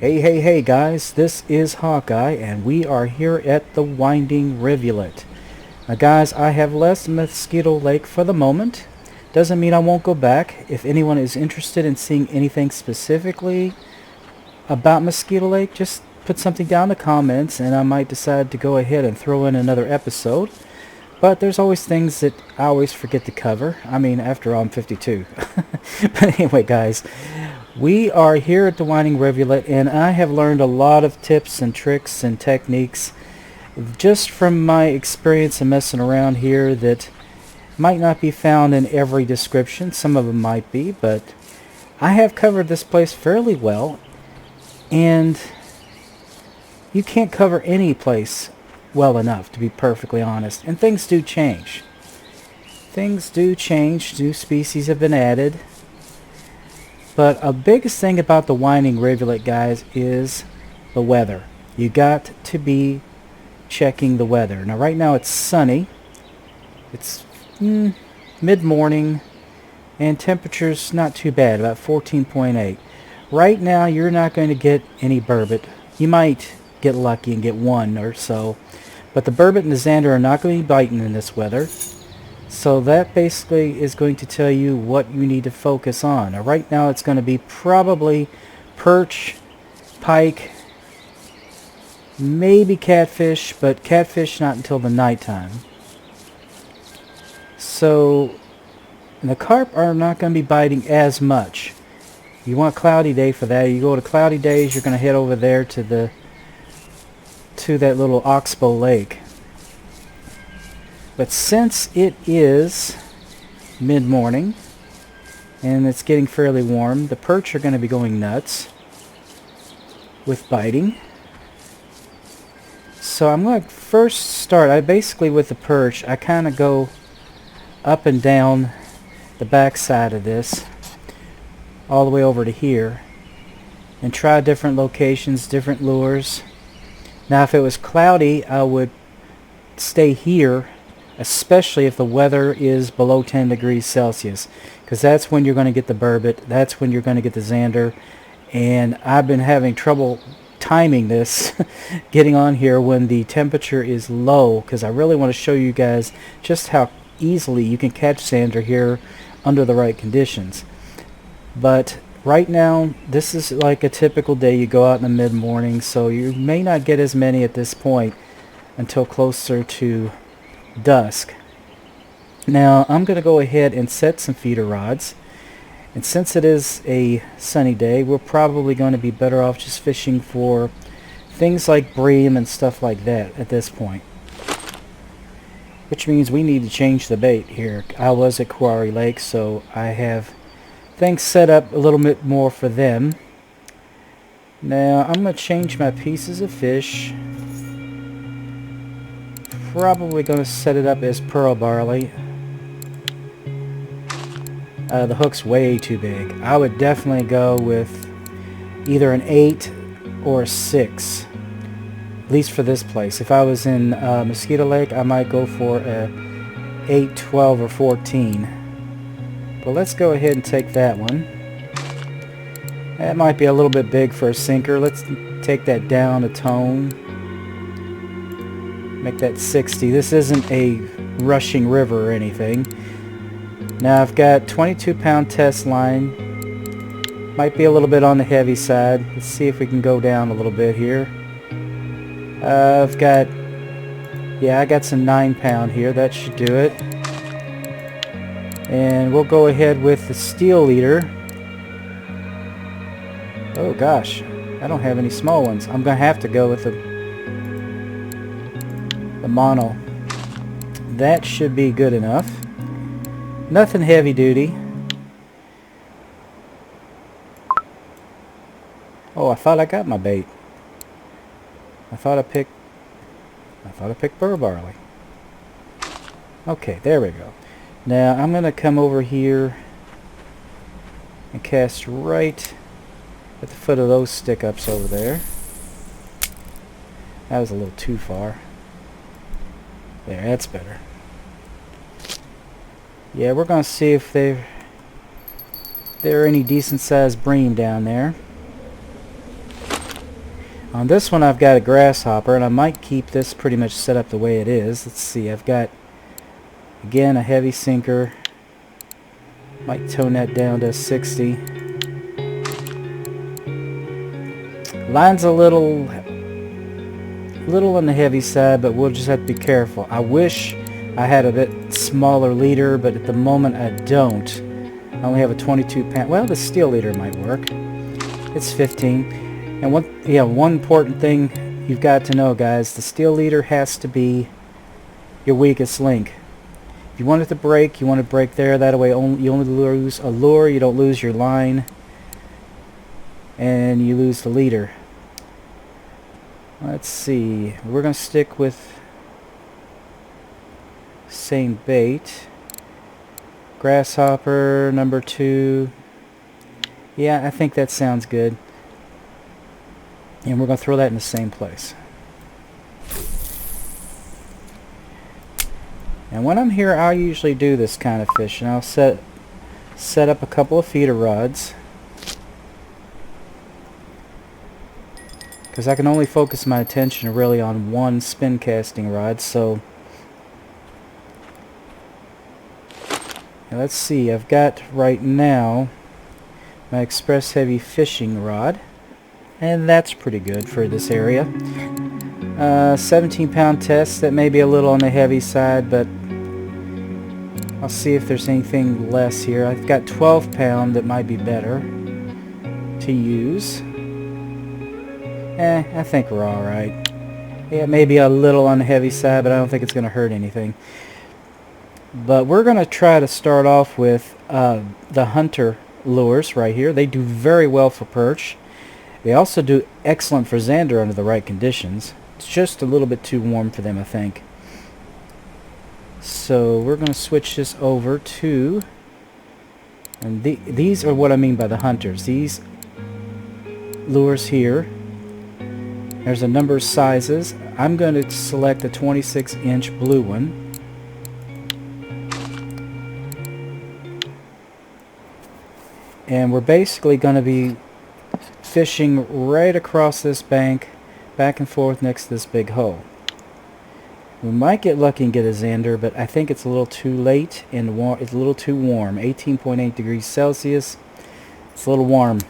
Hey guys, this is Hawkeye and we are here at the Winding Rivulet. Now guys, I have left Mosquito Lake for the moment. Doesn't mean I won't go back. If anyone is interested in seeing anything specifically about Mosquito Lake, just put something down in the comments and I might decide to go ahead and throw in another episode. But there's always things that I always forget to cover. I mean, after all, I'm 52. But anyway guys, we are here at the Winding Rivulet, and I have learned a lot of tips and tricks and techniques just from my experience and messing around here that might not be found in every description. Some of them might be, but I have covered this place fairly well, and you can't cover any place well enough, to be perfectly honest. And things do change. Things do change. New species have been added. But a biggest thing about the Winding Rivulet, guys, is the weather. You got to be checking the weather. Now, right now it's sunny. It's mid-morning, and temperature's not too bad, about 14.8. Right now, you're not going to get any burbot. You might get lucky and get one or so, but the burbot and the zander are not going to be biting in this weather. So that basically is going to tell you what you need to focus on. Now, right now it's going to be probably perch, pike, maybe catfish, but catfish not until the nighttime. So the carp are not going to be biting as much. You want cloudy day for that. You go to cloudy days, you're going to head over there to that little oxbow lake. But since it is mid-morning and it's getting fairly warm, the perch are going to be going nuts with biting. So I'm going to first start, with the perch, I kind of go up and down the back side of this all the way over to here and try different locations, different lures. Now if it was cloudy, I would stay here, especially if the weather is below 10 degrees Celsius, because that's when you're going to get the burbot, that's when you're going to get the zander. And I've been having trouble timing this getting on here when the temperature is low, because I really want to show you guys just how easily you can catch zander here under the right conditions. But right now this is like a typical day. You go out in the mid-morning, so you may not get as many at this point until closer to dusk. Now I'm going to go ahead and set some feeder rods, and since it is a sunny day, we're probably going to be better off just fishing for things like bream and stuff like that at this point, which means we need to change the bait here. I was at Quarry Lake, so I have things set up a little bit more for them. Now I'm going to change my pieces of fish. Probably going to set it up as pearl barley. The hook's way too big. I would definitely go with either an 8 or a 6, at least for this place. If I was in Mosquito Lake, I might go for a 8, 12, or 14. But let's go ahead and take that one. That might be a little bit big for a sinker. Let's take that down a tone. Make that 60. This isn't a rushing river or anything. Now I've got 22-pound test line. Might be a little bit on the heavy side. Let's see if we can go down a little bit here. I got some 9-pound here. That should do it. And we'll go ahead with the steel leader. Oh gosh, I don't have any small ones. I'm going to have to go with the mono. That should be good enough. Nothing heavy duty. Oh, I thought I got my bait. I thought I picked burr barley. Okay, there we go. Now I'm going to come over here and cast right at the foot of those stick-ups over there. That was a little too far. There, that's better. Yeah, we're going to see if there are any decent sized bream down there. On this one I've got a grasshopper, and I might keep this pretty much set up the way it is. Let's see, I've got, again, a heavy sinker. Might tone that down to 60. Line's a little on the heavy side, but we'll just have to be careful. I wish I had a bit smaller leader, but at the moment I don't. I only have a 22 pound. Well, the steel leader might work. It's 15. And one important thing you've got to know, guys, the steel leader has to be your weakest link. If you want it to break, you want to break there. That way you only lose a lure, you don't lose your line, and you lose the leader. Let's see. We're going to stick with same bait. Grasshopper number 2. Yeah, I think that sounds good. And we're going to throw that in the same place. And when I'm here, I'll usually do this kind of fishing. I'll set up a couple of feeder rods, because I can only focus my attention really on one spin casting rod. So let's see, I've got right now my Express Heavy fishing rod, and that's pretty good for this area. 17 pound test. That may be a little on the heavy side, but I'll see if there's anything less here. I've got 12 pound that might be better to use. I think we're alright. Yeah, maybe a little on the heavy side, but I don't think it's going to hurt anything. But we're going to try to start off with the Hunter lures right here. They do very well for perch. They also do excellent for zander under the right conditions. It's just a little bit too warm for them, I think. So we're going to switch this over to, and these are what I mean by the Hunters. These lures here, there's a number of sizes. I'm going to select a 26-inch blue one. And we're basically going to be fishing right across this bank, back and forth next to this big hole. We might get lucky and get a zander, but I think it's a little too late and it's a little too warm. 18.8 degrees Celsius. It's a little warm.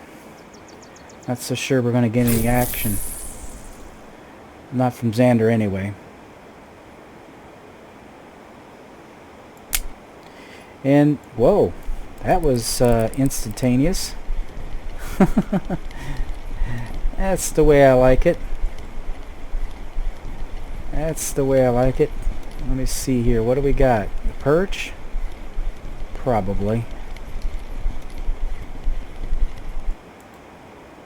Not so sure we're going to get any action. Not from zander anyway. And whoa, that was instantaneous. That's the way I like it. That's the way I like it. Let me see here. What do we got? The perch? Probably.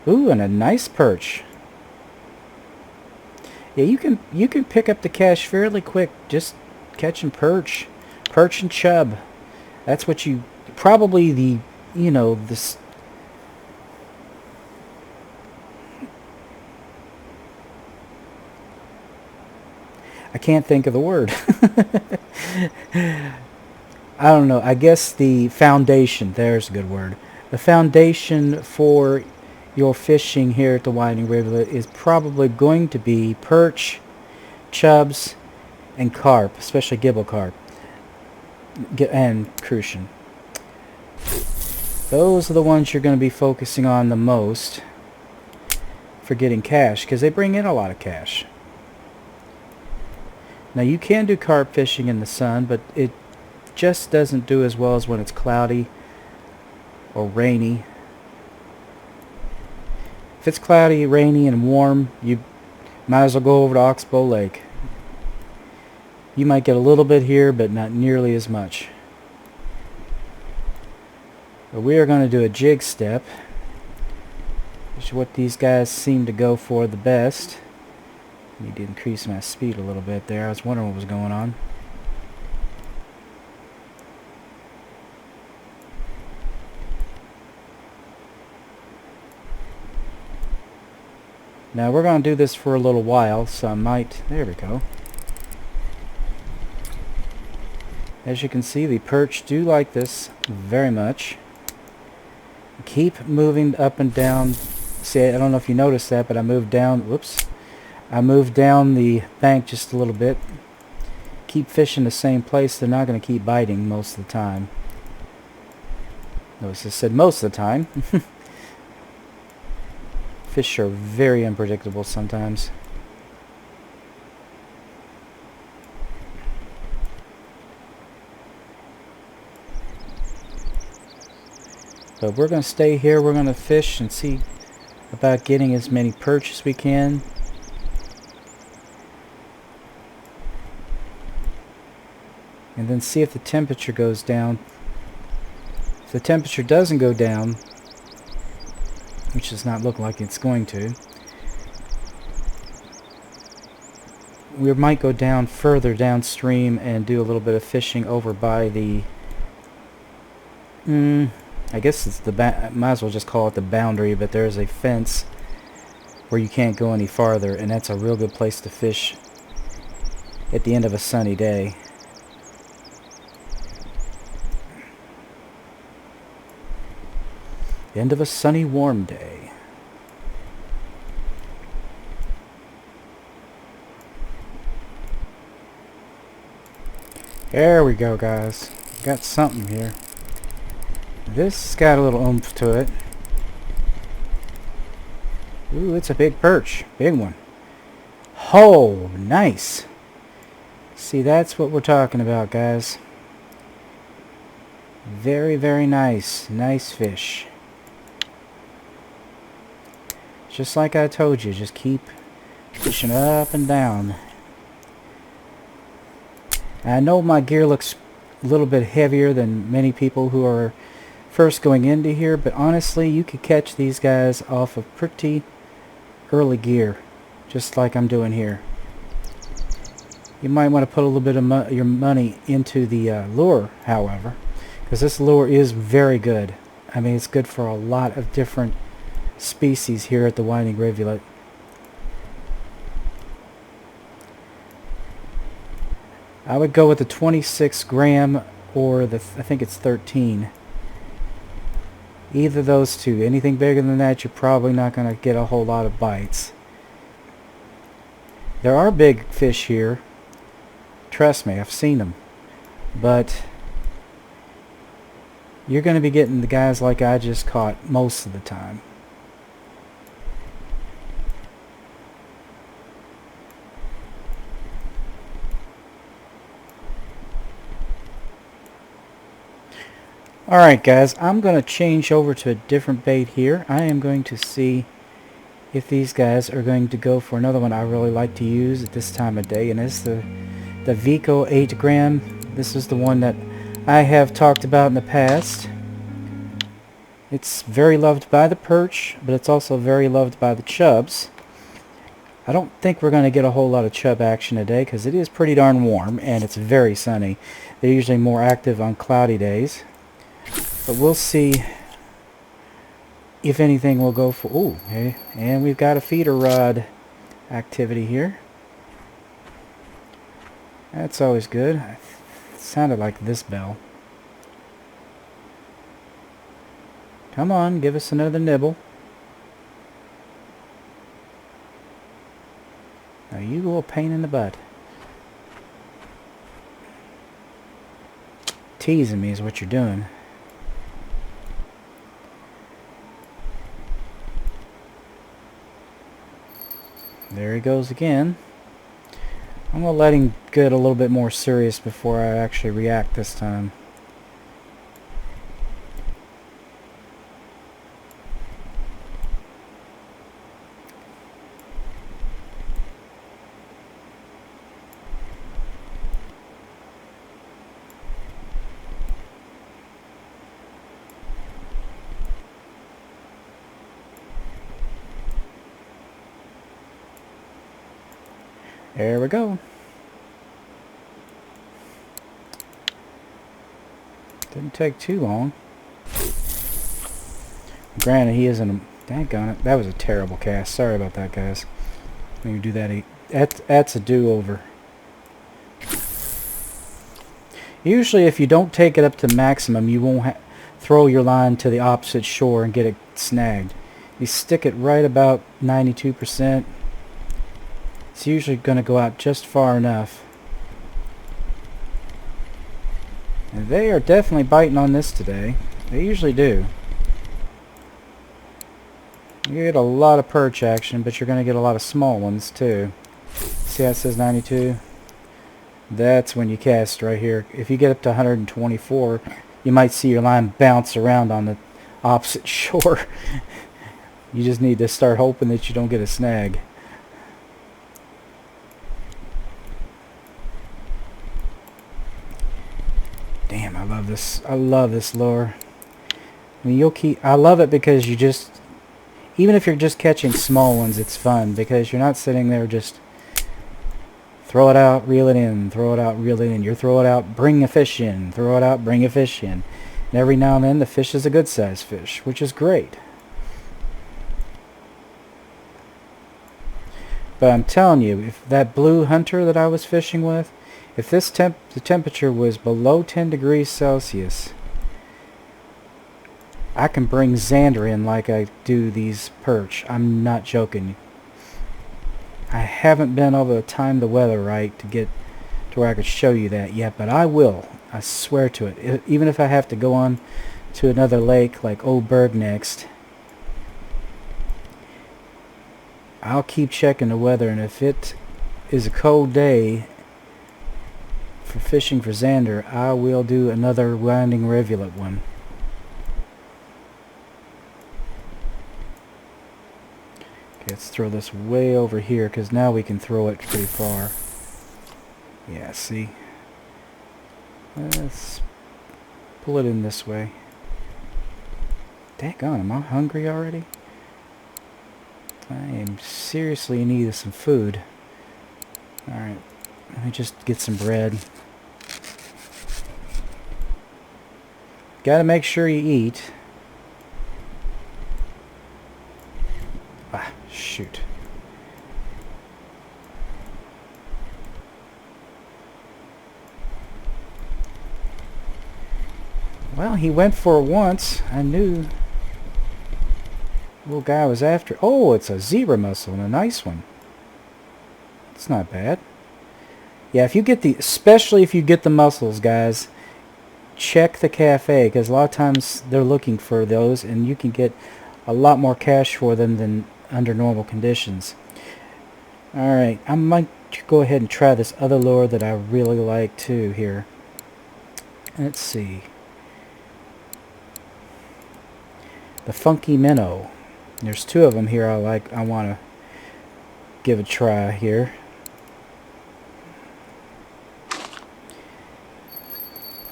Ooh, and a nice perch. Yeah, you can pick up the cash fairly quick just catching perch. Perch and chub. That's what you probably this. I can't think of the word. I don't know. I guess the foundation, there's a good word. The foundation for your fishing here at the Winding Rivulet is probably going to be perch, chubs, and carp, especially gibble carp, and crucian. Those are the ones you're going to be focusing on the most for getting cash, because they bring in a lot of cash. Now you can do carp fishing in the sun, but it just doesn't do as well as when it's cloudy or rainy. If it's cloudy, rainy, and warm, you might as well go over to Oxbow Lake. You might get a little bit here, but not nearly as much. But we are going to do a jig step, which is what these guys seem to go for the best. Need to increase my speed a little bit there. I was wondering what was going on. Now we're going to do this for a little while, so I might... There we go. As you can see, the perch do like this very much. Keep moving up and down See, I don't know if you noticed that, but I moved down, whoops. I moved down the bank just a little bit. Keep fishing the same place, they're not going to keep biting most of the time. Notice I said most of the time. Fish are very unpredictable sometimes. But we're going to stay here, we're going to fish and see about getting as many perch as we can. And then see if the temperature goes down. If the temperature doesn't go down, which does not look like it's going to, we might go down further downstream and do a little bit of fishing over by the I guess it's the might as well just call it the boundary, but there's a fence where you can't go any farther, and that's a real good place to fish at the end of a sunny day. End of a sunny, warm day. There we go, guys. Got something here. This got a little oomph to it. Ooh, it's a big perch. Big one. Oh, nice. See, that's what we're talking about, guys. Very, very nice. Nice fish. Just like I told you, just keep fishing up and down. I know my gear looks a little bit heavier than many people who are first going into here, but honestly, you could catch these guys off of pretty early gear, just like I'm doing here. You might want to put a little bit of your money into the lure, however, because this lure is very good. I mean, it's good for a lot of different species here at the Winding Rivulet. I would go with the 26 gram or the I think it's 13. Either of those two. Anything bigger than that, you're probably not going to get a whole lot of bites. There are big fish here. Trust me, I've seen them. But you're going to be getting the guys like I just caught most of the time. Alright guys, I'm going to change over to a different bait here. I am going to see if these guys are going to go for another one I really like to use at this time of day, and it's the Vico 8 gram. This is the one that I have talked about in the past. It's very loved by the perch, but it's also very loved by the chubs. I don't think we're going to get a whole lot of chub action today because it is pretty darn warm and it's very sunny. They're usually more active on cloudy days. But we'll see if anything will go for... Ooh, hey, and we've got a feeder rod activity here. That's always good. It sounded like this bell. Come on, give us another nibble. Now you go a pain in the butt. Teasing me is what you're doing. There he goes again. I'm going to let him get a little bit more serious before I actually react this time. There we go. Didn't take too long. Granted, he isn't a... Daggone it. That was a terrible cast. Sorry about that, guys. Let me do that. That's a do-over. Usually, if you don't take it up to maximum, you won't throw your line to the opposite shore and get it snagged. You stick it right about 92%. It's usually going to go out just far enough. And they are definitely biting on this today. They usually do. You get a lot of perch action, but you're going to get a lot of small ones too. See how it says 92? That's when you cast right here. If you get up to 124, you might see your line bounce around on the opposite shore. You just need to start hoping that you don't get a snag. Damn, I love this. I love this lure. I mean, I love it because you just, even if you're just catching small ones, it's fun because you're not sitting there just throw it out, reel it in, throw it out, reel it in. You throw it out, bring a fish in, throw it out, bring a fish in. And every now and then the fish is a good sized fish, which is great. But I'm telling you, if that blue hunter that I was fishing with, if this the temperature was below 10 degrees Celsius, I can bring Xander in like I do these perch. I'm not joking. I haven't been able to time the weather right to get to where I could show you that yet, but I will. I swear to it. Even if I have to go on to another lake like Old Berg next, I'll keep checking the weather, and if it is a cold day for fishing for Xander, I will do another Winding Rivulet one. Okay, let's throw this way over here, because now we can throw it pretty far. Yeah, see? Let's pull it in this way. Daggone, am I hungry already? I am seriously in need of some food. Alright, let me just get some bread. Gotta make sure you eat. Ah, shoot. Well, he went for it once. I knew the little guy was after. Oh, it's a zebra mussel and a nice one. It's not bad. Yeah, if you get especially if you get the mussels, guys, check the cafe, because a lot of times they're looking for those, and you can get a lot more cash for them than under normal conditions. Alright, I might go ahead and try this other lure that I really like too here. Let's see. The funky minnow. There's two of them here I want to give a try here.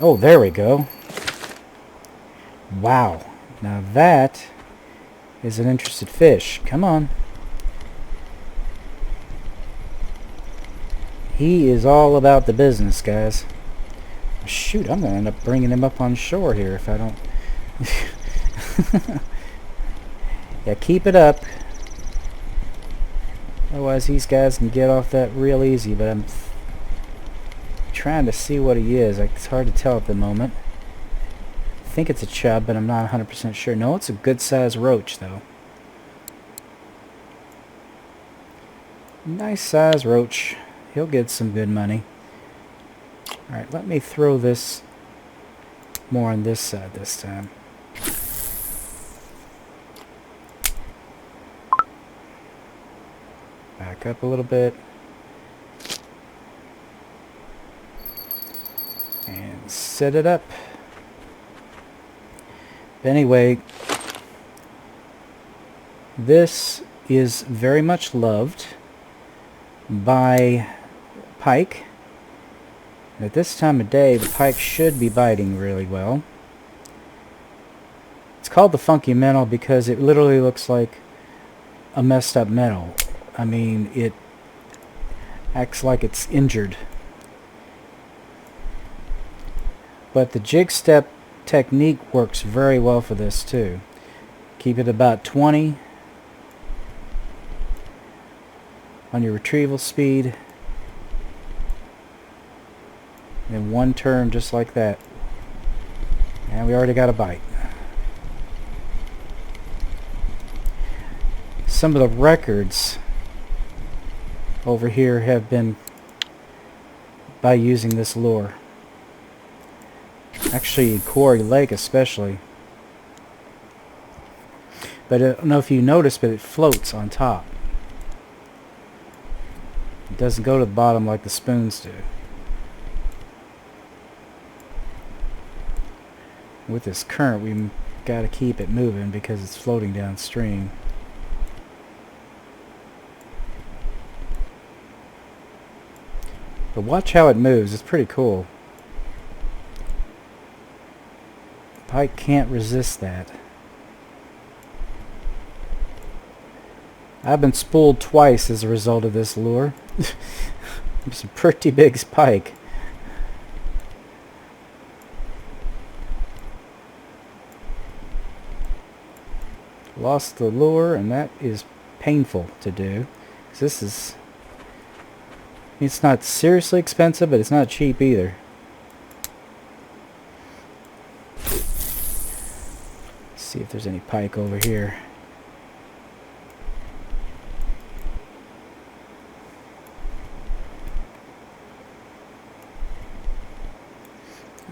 Oh, there we go. Wow. Now that is an interested fish. Come on. He is all about the business, guys. Shoot, I'm going to end up bringing him up on shore here if I don't... Yeah, keep it up. Otherwise these guys can get off that real easy, but I'm trying to see what he is. It's hard to tell at the moment. I think it's a chub, but I'm not 100% sure. No, it's a good sized roach though. Nice size roach. He'll get some good money. Alright, let me throw this more on this side this time. Back up a little bit. And set it up. But anyway, this is very much loved by pike. At this time of day, the pike should be biting really well. It's called the funky minnow because it literally looks like a messed up minnow. I mean, it acts like it's injured. But the jig step technique works very well for this too. Keep it about 20 on your retrieval speed. And one turn just like that. And we already got a bite. some of the records over here have been by using this lure. Actually, in Quarry Lake especially. But I don't know if you noticed, but it floats on top. It doesn't go to the bottom like the spoons do. With this current, we've got to keep it moving because it's floating downstream. But watch how it moves. It's pretty cool. Pike can't resist that. I've been spooled twice as a result of this lure. It's a pretty big pike. Lost the lure, and that is painful to do. This is... It's not seriously expensive, but it's not cheap either. Let's see if there's any pike over here.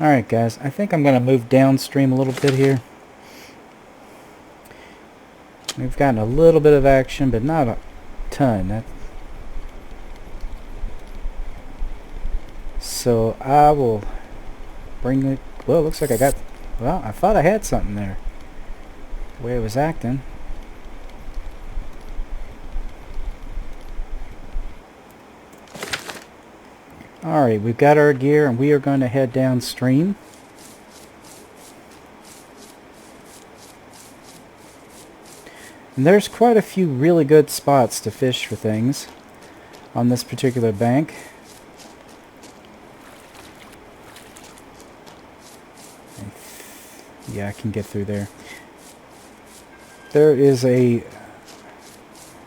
Alright guys, I think I'm going to move downstream a little bit here. We've gotten a little bit of action, but not a ton. So I will bring it... Well, it looks like I got... Well, I thought I had something there. The way it was acting. Alright, we've got our gear and we are going to head downstream. And there's quite a few really good spots to fish for things on this particular bank. Yeah, I can get through there. There is a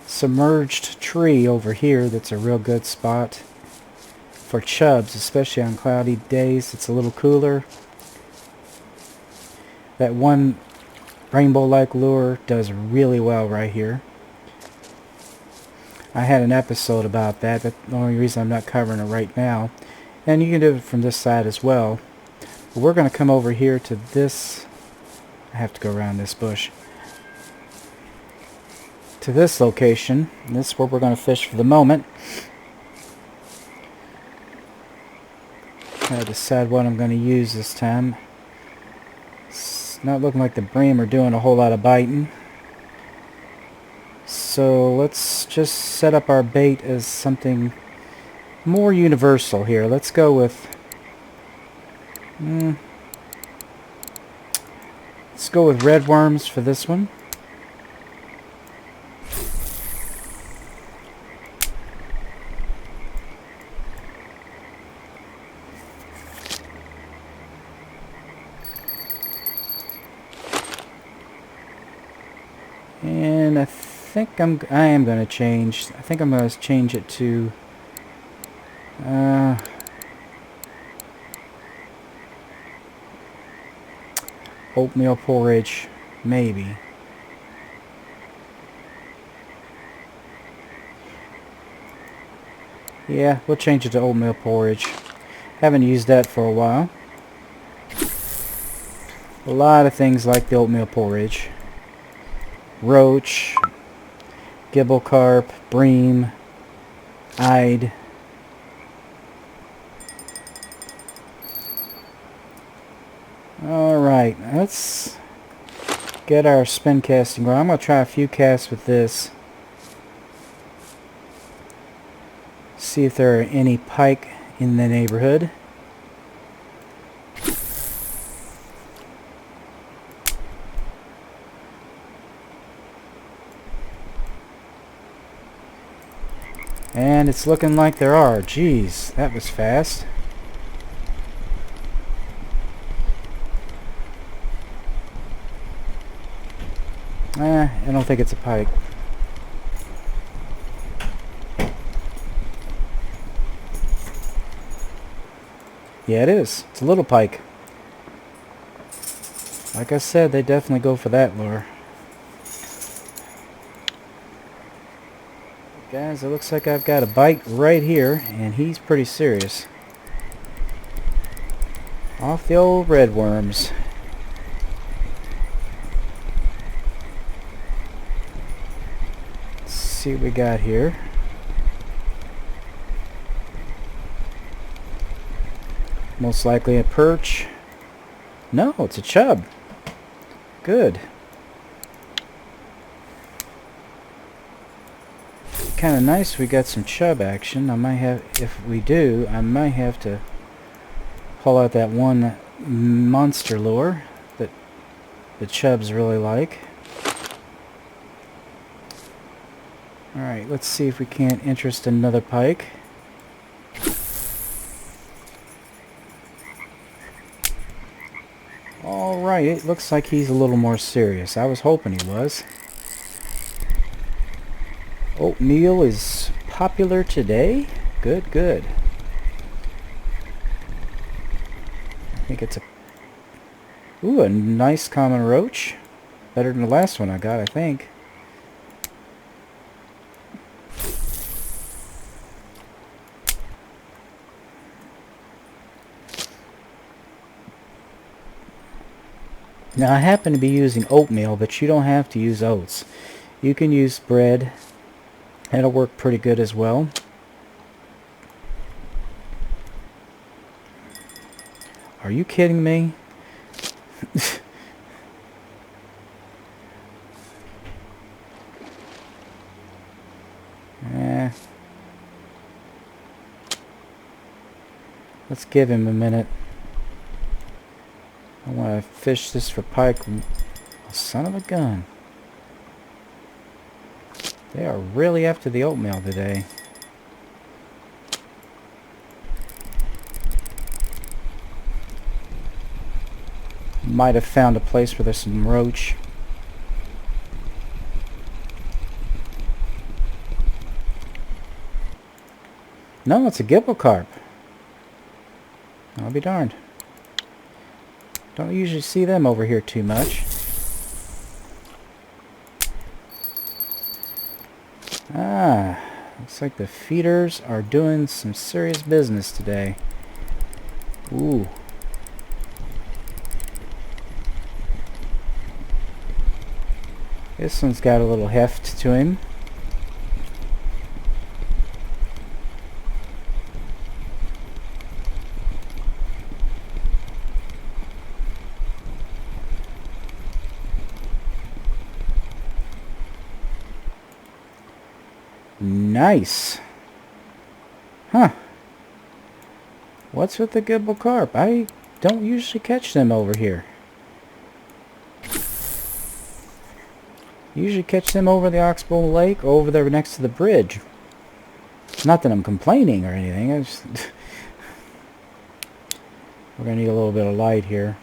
submerged tree over here that's a real good spot for chubs, especially on cloudy days. It's a little cooler. That one rainbow-like lure does really well right here. I had an episode about that. That's the only reason I'm not covering it right now. And you can do it from this side as well. But we're going to come over here to this. I have to go around this bush. To this location. And this is where we're going to fish for the moment. I decide what I'm going to use this time. It's not looking like the bream are doing a whole lot of biting. So let's just set up our bait as something more universal here. Let's go with... let's go with red worms for this one. And I think I am going to change. I think I'm going to change it to oatmeal porridge, maybe. Yeah, we'll change it to oatmeal porridge. Haven't used that for a while. A lot of things like the oatmeal porridge. Roach, gibble carp, bream, eyed. Alright, let's get our spin casting going. I'm going to try a few casts with this. See if there are any pike in the neighborhood. And it's looking like there are. Jeez, that was fast. I don't think it's a pike. Yeah, it is. It's a little pike. Like I said, they definitely go for that lure. Guys, it looks like I've got a bite right here, and he's pretty serious. Off the old red worms. Let's see what we got here. Most likely a perch. No, it's a chub. Good. Kind of nice we got some chub action. I might have, if we do, I might have to pull out that one monster lure that the chubs really like. Alright, let's see if we can't interest another pike. Alright, it looks like he's a little more serious. I was hoping he was. Oatmeal is popular today. Good, good. I think it's a nice common roach. Better than the last one I got, I think. Now I happen to be using oatmeal, but you don't have to use oats. You can use bread. It'll work pretty good as well. Are you kidding me? Let's give him a minute. I want to fish this for pike. Son of a gun. They are really after the oatmeal today. Might have found a place where there's some roach. No, it's a gibble carp. I'll be darned. Don't usually see them over here too much. Ah, looks like the feeders are doing some serious business today. Ooh. This one's got a little heft to him. Nice. Huh. What's with the gibble carp? I don't usually catch them over here. Usually catch them over the Oxbow Lake, over there next to the bridge. Not that I'm complaining or anything. I just we're going to need a little bit of light here.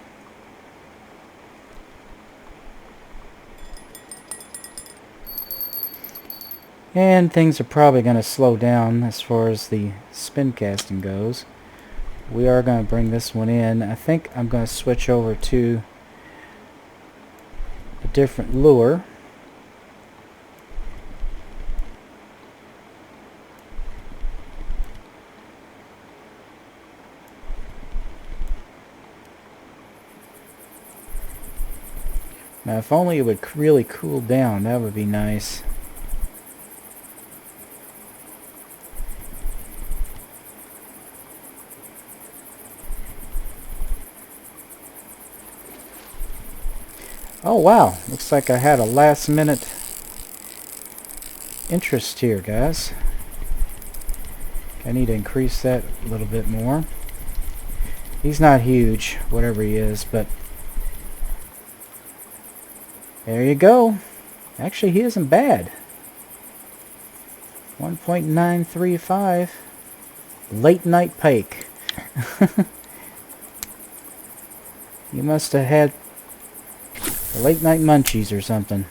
And things are probably going to slow down as far as the spin casting goes. We are going to bring this one in. I think I'm going to switch over to a different lure. Now if only it would really cool down, that would be nice. Oh wow, looks like I had a last minute interest here, guys. I need to increase that a little bit more. He's not huge, whatever he is, but there you go. Actually, he isn't bad. 1.935 late night pike. You must have had late night munchies or something.